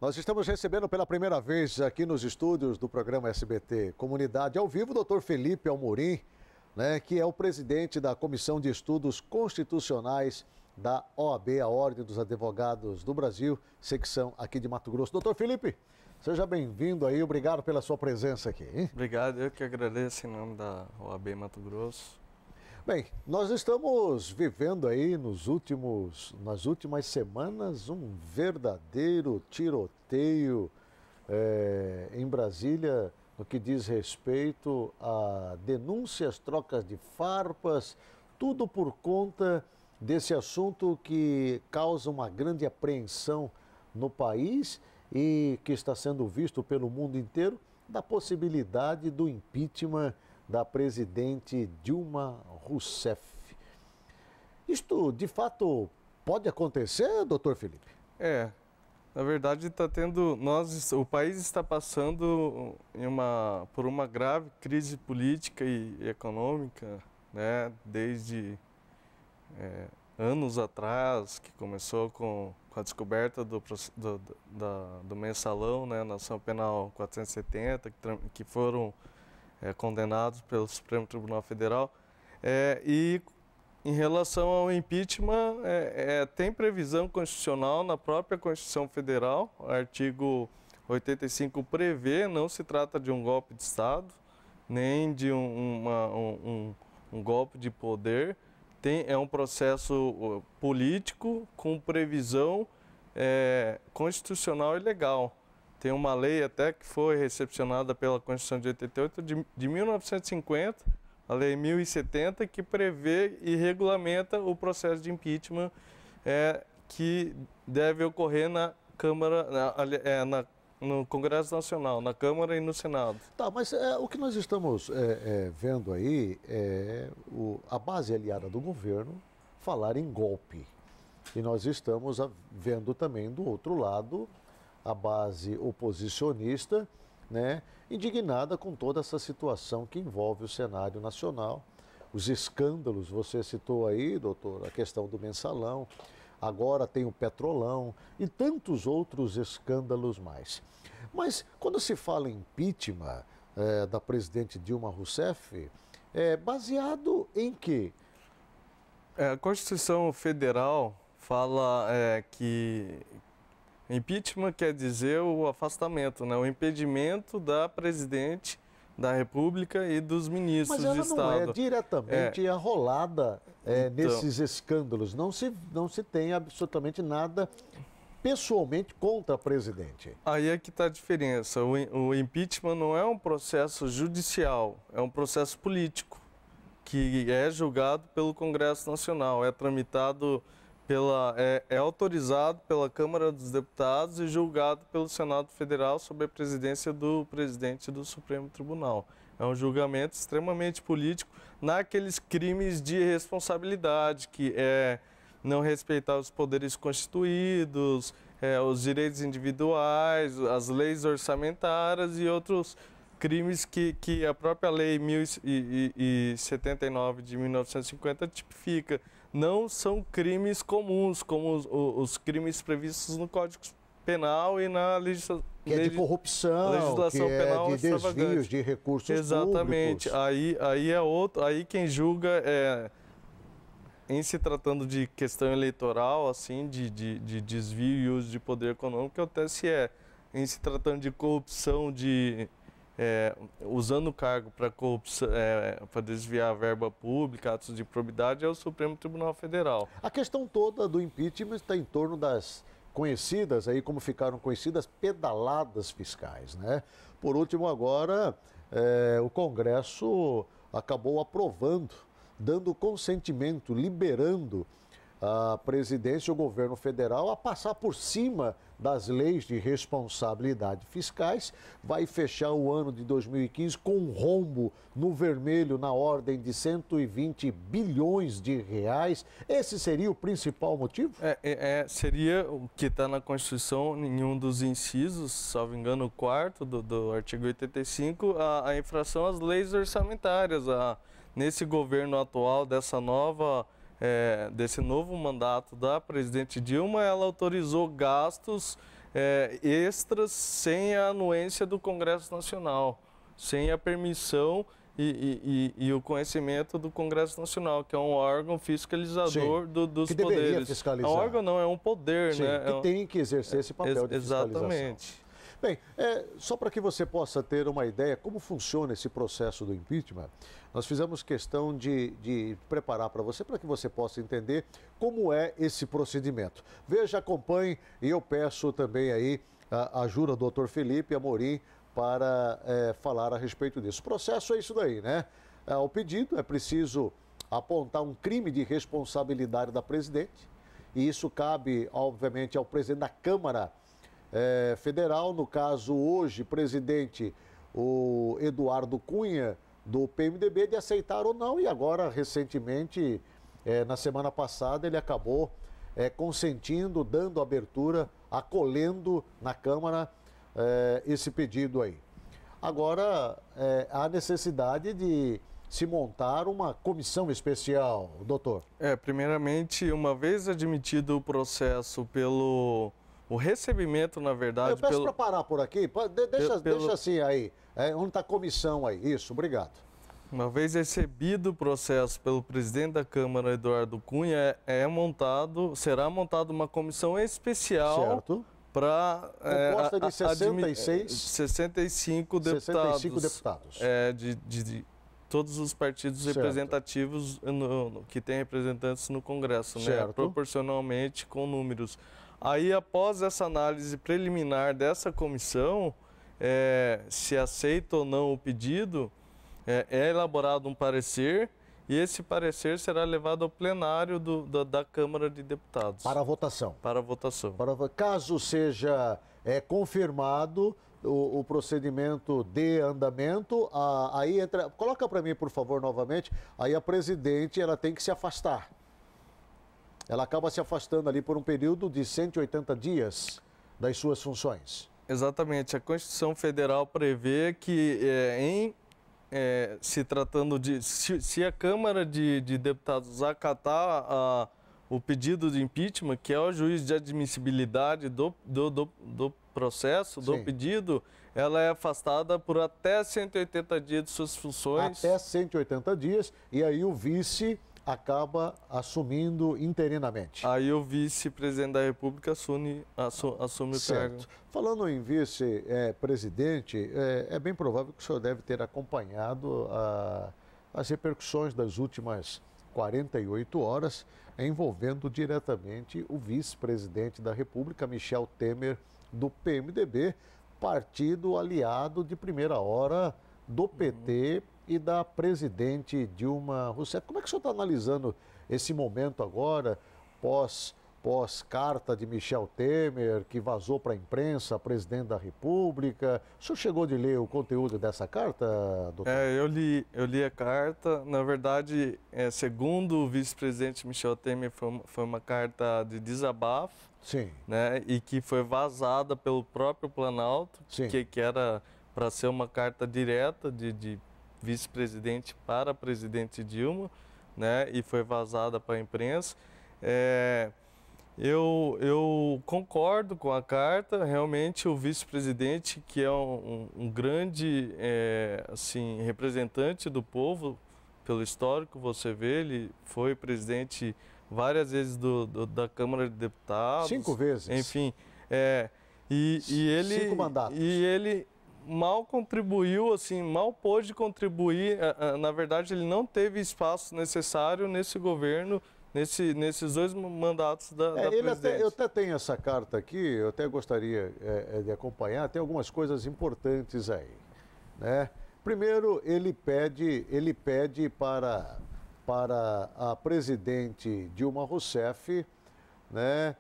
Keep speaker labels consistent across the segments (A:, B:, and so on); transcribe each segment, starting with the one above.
A: Nós estamos recebendo pela primeira vez aqui nos estúdios do programa SBT Comunidade ao vivo o Dr. Felipe Amorim, né, que é o presidente da Comissão de Estudos Constitucionais da OAB, a Ordem dos Advogados do Brasil, secção aqui de Mato Grosso. Doutor Felipe, seja bem-vindo aí, obrigado pela sua presença aqui, hein?
B: Obrigado, eu que agradeço em nome da OAB Mato Grosso.
A: Bem, nós estamos vivendo aí nas últimas semanas um verdadeiro tiroteio em Brasília no que diz respeito a denúncias, trocas de farpas, tudo por conta desse assunto que causa uma grande apreensão no país e que está sendo visto pelo mundo inteiro, da possibilidade do impeachment da presidente Dilma Rousseff. Isto, de fato, pode acontecer, doutor Felipe?
B: Na verdade está tendo, o país está passando por uma grave crise política e econômica, né, desde anos atrás, que começou com a descoberta do mensalão, né, na ação penal 470, que foram condenados pelo Supremo Tribunal Federal. E em relação ao impeachment, tem previsão constitucional na própria Constituição Federal, o artigo 85 prevê, não se trata de um golpe de Estado, nem de um golpe de poder, é um processo político com previsão constitucional e legal. Tem uma lei até que foi recepcionada pela Constituição de 88 de 1950, a Lei 1070, que prevê e regulamenta o processo de impeachment que deve ocorrer na Câmara, no Congresso Nacional, na Câmara e no Senado.
A: Tá, mas o que nós estamos vendo aí é a base aliada do governo falar em golpe. E nós estamos vendo também do outro lado a base oposicionista, né, indignada com toda essa situação que envolve o cenário nacional, os escândalos, você citou aí, doutor, a questão do mensalão, agora tem o petrolão e tantos outros escândalos mais. Mas quando se fala em impeachment da presidente Dilma Rousseff, é baseado em quê?
B: A Constituição Federal fala que impeachment quer dizer o afastamento, né? O impedimento da presidente da República e dos ministros de Estado.
A: Mas ela não é diretamente arrolada nesses escândalos. Não se tem absolutamente nada pessoalmente contra a presidente.
B: Aí é que está a diferença. O impeachment não é um processo judicial, é um processo político, que é julgado pelo Congresso Nacional, é tramitado é autorizado pela Câmara dos Deputados e julgado pelo Senado Federal sob a presidência do presidente do Supremo Tribunal. É um julgamento extremamente político naqueles crimes de responsabilidade, que é não respeitar os poderes constituídos, os direitos individuais, as leis orçamentárias e outros crimes que a própria Lei 1079 de 1950 tipifica. Não são crimes comuns, como os crimes previstos no Código Penal e na legislação
A: penal, de desvios de recursos
B: Exatamente.
A: públicos.
B: Aí é outro, aí quem julga em se tratando de questão eleitoral, assim, de desvio e uso de poder econômico, é o TSE. Em se tratando de corrupção, usando o cargo para corrupção, para desviar a verba pública, atos de improbidade, é o Supremo Tribunal Federal.
A: A questão toda do impeachment está em torno das conhecidas, aí como ficaram conhecidas, pedaladas fiscais, né? Por último, agora, o Congresso acabou aprovando, dando consentimento, liberando a presidência e o governo federal a passar por cima das leis de responsabilidade fiscais, vai fechar o ano de 2015 com um rombo no vermelho na ordem de 120 bilhões de reais. Esse seria o principal motivo?
B: Seria o que está na Constituição, em um dos incisos, salvo engano, o quarto do artigo 85, a infração às leis orçamentárias. Nesse governo atual, desse novo mandato da presidente Dilma, ela autorizou gastos extras sem a anuência do Congresso Nacional, sem a permissão e o conhecimento do Congresso Nacional, que é um órgão fiscalizador dos
A: que deveria
B: poderes.
A: fiscalizar.
B: É um órgão não, é um poder,
A: Sim,
B: né?
A: Que tem que exercer esse papel de fiscalização.
B: Exatamente.
A: Bem, só para que você possa ter uma ideia como funciona esse processo do impeachment, nós fizemos questão de preparar para que você possa entender como é esse procedimento. Veja, acompanhe e eu peço também aí a ajuda do Dr. Felipe Amorim para falar a respeito disso. O processo é isso daí, né? Ao pedido é preciso apontar um crime de responsabilidade da presidente e isso cabe, obviamente, ao presidente da Câmara Federal, no caso hoje, presidente o Eduardo Cunha, do PMDB, de aceitar ou não, e agora, recentemente, na semana passada, ele acabou consentindo, dando abertura, acolhendo na Câmara esse pedido aí. Agora, há necessidade de se montar uma comissão especial, doutor.
B: Primeiramente, uma vez admitido o processo pelo... O recebimento, na verdade...
A: Eu peço para parar por aqui, deixa assim aí, onde está a comissão aí. Isso, obrigado.
B: Uma vez recebido o processo pelo presidente da Câmara, Eduardo Cunha, será montada uma comissão especial para...
A: Composta de
B: 65 deputados.
A: 65 deputados.
B: De todos os partidos representativos que têm representantes no Congresso, né? Proporcionalmente com números. Aí, após essa análise preliminar dessa comissão, se aceita ou não o pedido, é elaborado um parecer e esse parecer será levado ao plenário da Câmara de Deputados.
A: Para votação.
B: Para votação.
A: Caso seja confirmado o procedimento de andamento, aí entra... Coloca para mim, por favor, novamente. Aí a presidente ela tem que se afastar. Ela acaba se afastando ali por um período de 180 dias das suas funções.
B: Exatamente. A Constituição Federal prevê que, se tratando de... Se a Câmara de Deputados acatar o pedido de impeachment, que é o juiz de admissibilidade do processo, do pedido, ela é afastada por até 180 dias de suas funções.
A: Até 180 dias, e aí o vice acaba assumindo interinamente.
B: Aí o vice-presidente da República assume o cargo.
A: Falando em vice-presidente, é bem provável que o senhor deve ter acompanhado as repercussões das últimas 48 horas envolvendo diretamente o vice-presidente da República, Michel Temer, do PMDB, partido aliado de primeira hora do PT e da presidente Dilma Rousseff. Como é que o senhor está analisando esse momento agora, pós-carta de Michel Temer, que vazou para a imprensa, presidente da República? O senhor chegou de ler o conteúdo dessa carta, doutor?
B: Eu li a carta. Na verdade, segundo o vice-presidente Michel Temer, foi uma carta de desabafo.
A: Sim.
B: Né, e que foi vazada pelo próprio Planalto, que era para ser uma carta direta de vice-presidente para a presidente Dilma, né, e foi vazada para a imprensa. Eu concordo com a carta. Realmente o vice-presidente, que é um grande assim, representante do povo, pelo histórico, você vê, ele foi presidente várias vezes da Câmara de Deputados.
A: 5 vezes.
B: Enfim, e ele...
A: 5 mandatos.
B: E ele mal contribuiu, assim, mal pôde contribuir. Na verdade, ele não teve espaço necessário nesse governo, nesses 2 mandatos da presidente.
A: Eu até tenho essa carta aqui, eu até gostaria de acompanhar, tem algumas coisas importantes aí, né? Primeiro, ele pede para a presidente Dilma Rousseff, né,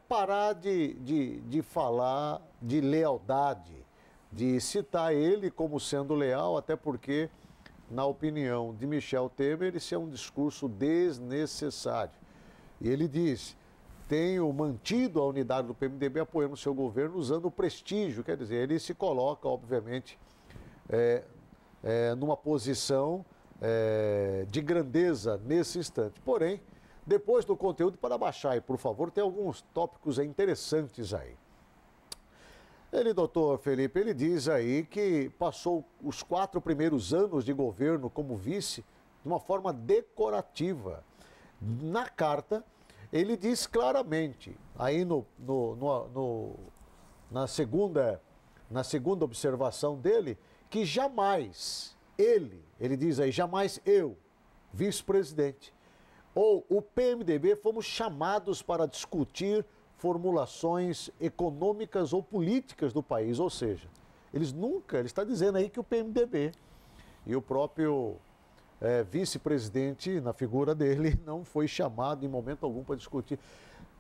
A: parar de falar de lealdade, de citar ele como sendo leal, até porque, na opinião de Michel Temer, isso é um discurso desnecessário. E ele diz: tenho mantido a unidade do PMDB apoiando o seu governo usando o prestígio, quer dizer, ele se coloca, obviamente, numa posição de grandeza nesse instante. Porém, depois do conteúdo, para baixar aí, por favor, tem alguns tópicos interessantes aí. Ele, doutor Felipe, ele diz aí que passou os 4 primeiros anos de governo como vice de uma forma decorativa. Na carta, ele diz claramente, aí na segunda observação dele, que jamais ele diz aí, jamais eu, vice-presidente, ou o PMDB fomos chamados para discutir formulações econômicas ou políticas do país. Ou seja, ele está dizendo aí que o PMDB e o próprio vice-presidente, na figura dele, não foi chamado em momento algum para discutir.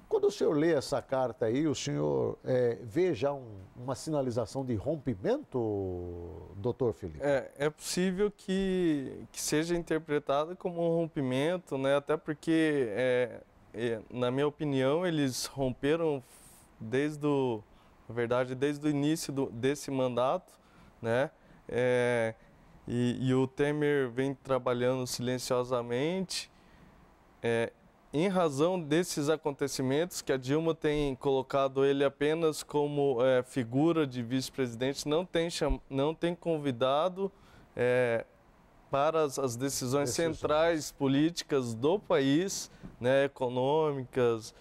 A: Quando o senhor lê essa carta aí, o senhor vê já uma sinalização de rompimento, doutor Felipe?
B: É possível que seja interpretado como um rompimento, né? Até porque, na minha opinião, eles romperam na verdade, desde o início desse mandato, né? E o Temer vem trabalhando silenciosamente, em razão desses acontecimentos, que a Dilma tem colocado ele apenas como figura de vice-presidente, não tem convidado para as decisões centrais políticas do país, né, econômicas,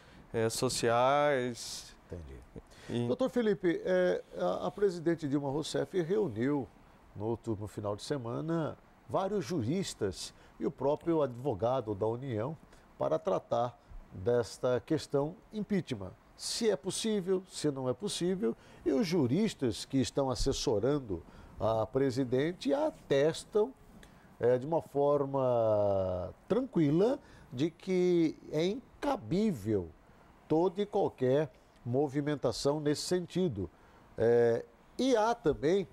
B: sociais.
A: Entendi. Doutor Felipe, a presidente Dilma Rousseff reuniu no último final de semana vários juristas e o próprio advogado da União para tratar desta questão impeachment. Se é possível, se não é possível, e os juristas que estão assessorando a presidente atestam de uma forma tranquila de que é incabível toda e qualquer movimentação nesse sentido. E há também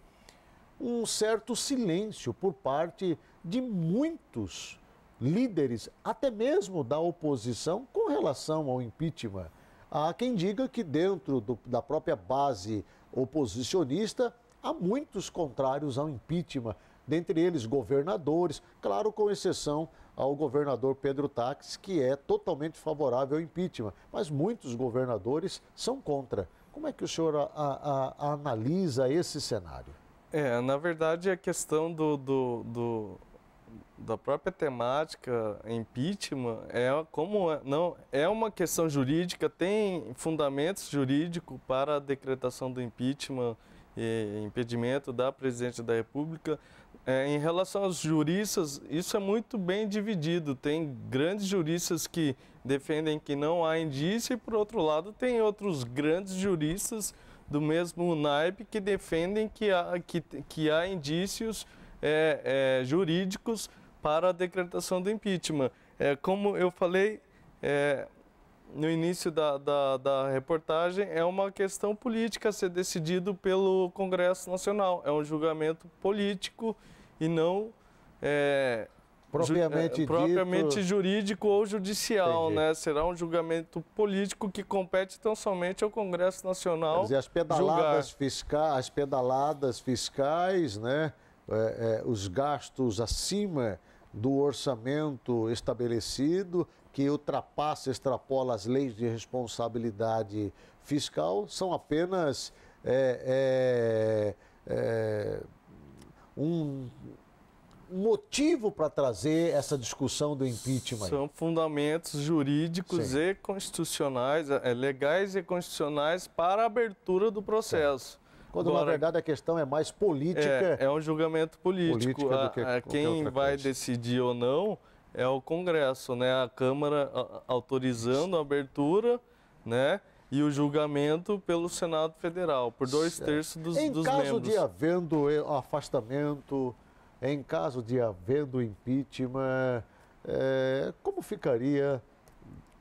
A: um certo silêncio por parte de muitos líderes, até mesmo da oposição, com relação ao impeachment. Há quem diga que dentro da própria base oposicionista há muitos contrários ao impeachment, dentre eles governadores, claro, com exceção ao governador Pedro Táxi, que é totalmente favorável ao impeachment, mas muitos governadores são contra. Como é que o senhor analisa esse cenário?
B: Na verdade, a questão da própria temática impeachment não é uma questão jurídica, tem fundamentos jurídicos para a decretação do impeachment e impedimento da presidente da República. Em relação aos juristas, isso é muito bem dividido. Tem grandes juristas que defendem que não há indício e, por outro lado, tem outros grandes juristas do mesmo naipe que defendem que há indícios jurídicos para a decretação do impeachment. Como eu falei no início da reportagem, é uma questão política a ser decidido pelo Congresso Nacional. É um julgamento político e não propriamente jurídico ou judicial, né? Será um julgamento político que compete tão somente ao Congresso Nacional.
A: Quer dizer, as pedaladas fiscais, né? Os gastos acima do orçamento estabelecido, que extrapola as leis de responsabilidade fiscal, são apenas um motivo para trazer essa discussão do impeachment.
B: São fundamentos jurídicos e constitucionais, legais e constitucionais para a abertura do processo.
A: Quando, na verdade, a questão é mais política.
B: É um julgamento político.
A: Do que
B: quem vai decidir ou não é o Congresso, né? A Câmara autorizando a abertura, né? E o julgamento pelo Senado Federal, por 2/3 dos membros.
A: Em caso de havendo afastamento, em caso de havendo impeachment, como ficaria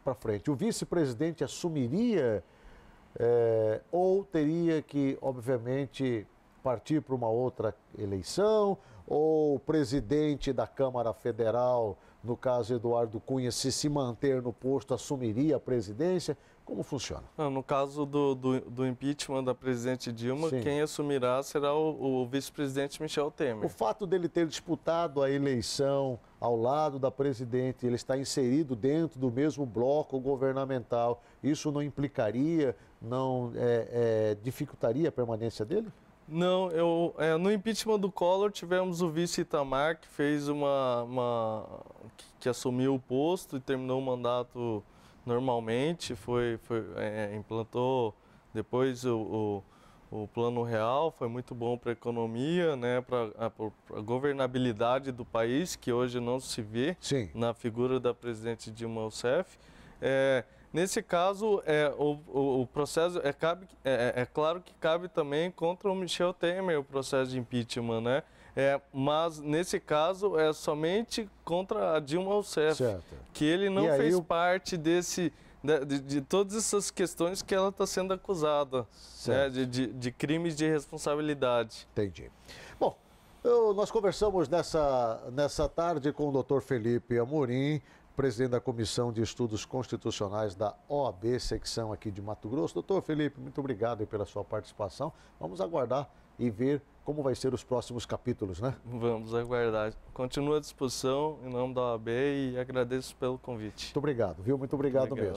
A: para frente? O vice-presidente assumiria ou teria que, obviamente, partir para uma outra eleição? Ou o presidente da Câmara Federal, no caso Eduardo Cunha, se manter no posto, assumiria a presidência? Como funciona?
B: No caso do impeachment da presidente Dilma,
A: Sim.
B: quem assumirá será o vice-presidente Michel Temer.
A: O fato dele ter disputado a eleição ao lado da presidente, ele está inserido dentro do mesmo bloco governamental, isso não implicaria, não dificultaria a permanência dele?
B: Não, no impeachment do Collor tivemos o vice Itamar, que fez que assumiu o posto e terminou o mandato normalmente, implantou depois o Plano Real, foi muito bom para a economia, né, para a governabilidade do país, que hoje não se vê
A: Sim.
B: na figura da presidente Dilma Rousseff. Nesse caso, o processo é claro que cabe também contra o Michel Temer o processo de impeachment, né? Mas nesse caso é somente contra a Dilma Rousseff,
A: Certo.
B: que ele não fez parte de todas essas questões que ela está sendo acusada, né? de crimes de responsabilidade.
A: Entendi. Bom, nós conversamos nessa tarde com o Dr. Felipe Amorim, presidente da Comissão de Estudos Constitucionais da OAB, secção aqui de Mato Grosso. Doutor Felipe, muito obrigado pela sua participação. Vamos aguardar e ver como vai ser os próximos capítulos, né?
B: Vamos aguardar. Continuo à disposição em nome da OAB e agradeço pelo convite.
A: Muito obrigado, viu? Muito obrigado mesmo.